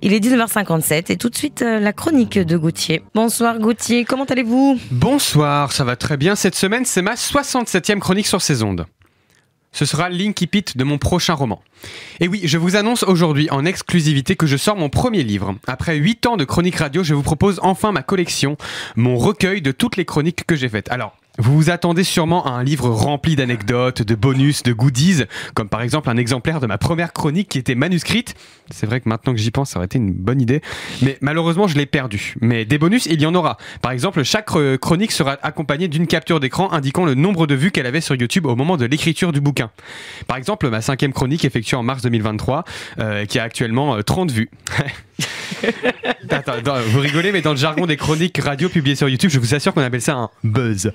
Il est 19h57 et tout de suite la chronique de Gauthier. Bonsoir Gauthier, comment allez-vous ? Bonsoir, ça va très bien. Cette semaine, c'est ma 67e chronique sur ces ondes. Ce sera l'Incipit de mon prochain roman. Et oui, je vous annonce aujourd'hui en exclusivité que je sors mon premier livre. Après 8 ans de chronique radio, je vous propose enfin ma collection, mon recueil de toutes les chroniques que j'ai faites. Alors, vous vous attendez sûrement à un livre rempli d'anecdotes, de bonus, de goodies, comme par exemple un exemplaire de ma première chronique qui était manuscrite. C'est vrai que maintenant que j'y pense, ça aurait été une bonne idée. Mais malheureusement, je l'ai perdu. Mais des bonus, il y en aura. Par exemple, chaque chronique sera accompagnée d'une capture d'écran indiquant le nombre de vues qu'elle avait sur YouTube au moment de l'écriture du bouquin. Par exemple, ma 5e chronique effectuée en mars 2023, qui a actuellement 30 vues. Attends, vous rigolez, mais dans le jargon des chroniques radio publiées sur YouTube, je vous assure qu'on appelle ça un buzz.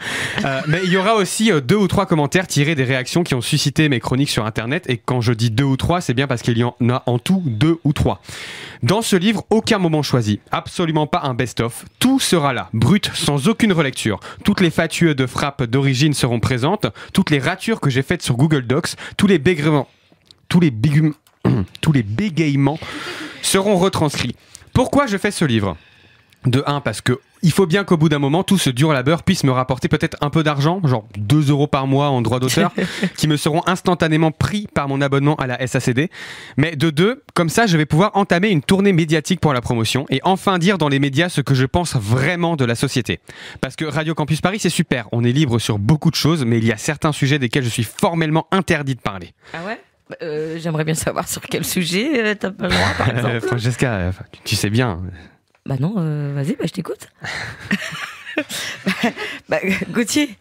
Mais il y aura aussi 2 ou 3 commentaires tirés des réactions qui ont suscité mes chroniques sur Internet. Et quand je dis 2 ou 3, c'est bien parce qu'il y en a en tout 2 ou 3. Dans ce livre, aucun moment choisi, absolument pas un best-of. Tout sera là, brut, sans aucune relecture. Toutes les fatueux de frappe d'origine seront présentes, toutes les ratures que j'ai faites sur Google Docs, tous les bégaiements seront retranscrits. Pourquoi je fais ce livre ? De 1, parce que il faut bien qu'au bout d'un moment, tout ce dur labeur puisse me rapporter peut-être un peu d'argent, genre 2 € par mois en droits d'auteur, qui me seront instantanément pris par mon abonnement à la SACD. Mais de 2, comme ça, je vais pouvoir entamer une tournée médiatique pour la promotion et enfin dire dans les médias ce que je pense vraiment de la société. Parce que Radio Campus Paris, c'est super, on est libre sur beaucoup de choses, mais il y a certains sujets desquels je suis formellement interdit de parler. Ah ouais ? J'aimerais bien savoir sur quel sujet t'as pas le droit, par exemple. Francesca, tu sais bien. Bah non, vas-y, je t'écoute. Gauthier,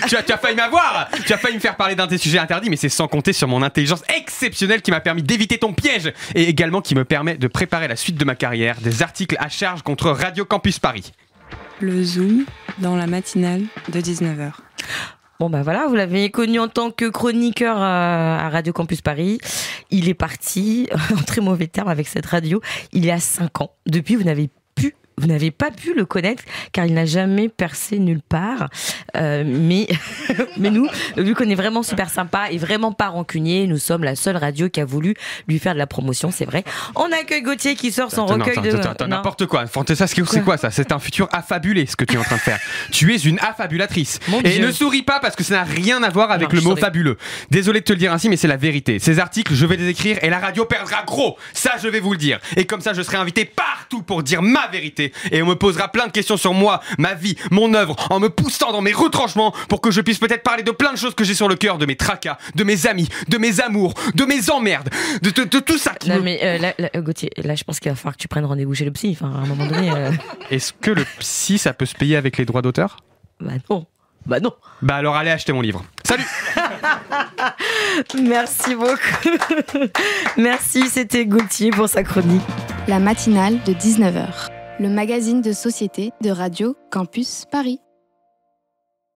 tu as failli m'avoir. Tu as failli me faire parler d'un de tes sujets interdits, mais c'est sans compter sur mon intelligence exceptionnelle qui m'a permis d'éviter ton piège et également qui me permet de préparer la suite de ma carrière, des articles à charge contre Radio Campus Paris. Le Zoom dans la matinale de 19h. Bon voilà, vous l'avez connu en tant que chroniqueur à Radio Campus Paris. Il est parti en très mauvais termes avec cette radio il y a 5 ans. Depuis, vous n'avez pas pu le connaître car il n'a jamais percé nulle part. Mais nous, vu qu'on est vraiment super sympa et vraiment pas rancunier, nous sommes la seule radio qui a voulu lui faire de la promotion, c'est vrai. On accueille Gauthier qui sort son recueil de... N'importe quoi. Ça, c'est quoi ça ? C'est un futur affabulé ce que tu es en train de faire. Tu es une affabulatrice. Et ne souris pas parce que ça n'a rien à voir avec le mot fabuleux. Désolé de te le dire ainsi, mais c'est la vérité. Ces articles, je vais les écrire et la radio perdra gros. Ça, je vais vous le dire. Et comme ça, je serai invité partout pour dire ma vérité. Et on me posera plein de questions sur moi, ma vie, mon œuvre, en me poussant dans mes retranchements pour que je puisse peut-être parler de plein de choses que j'ai sur le cœur, de mes tracas, de mes amis, de mes amours, de mes emmerdes, de tout ça qui Gauthier, là je pense qu'il va falloir que tu prennes rendez-vous chez le psy, à un moment donné... Est-ce que le psy, ça peut se payer avec les droits d'auteur ? Bah non. Bah alors allez acheter mon livre. Salut. Merci beaucoup. Merci, c'était Gauthier pour sa chronique. La matinale de 19h, le magazine de société de Radio Campus Paris.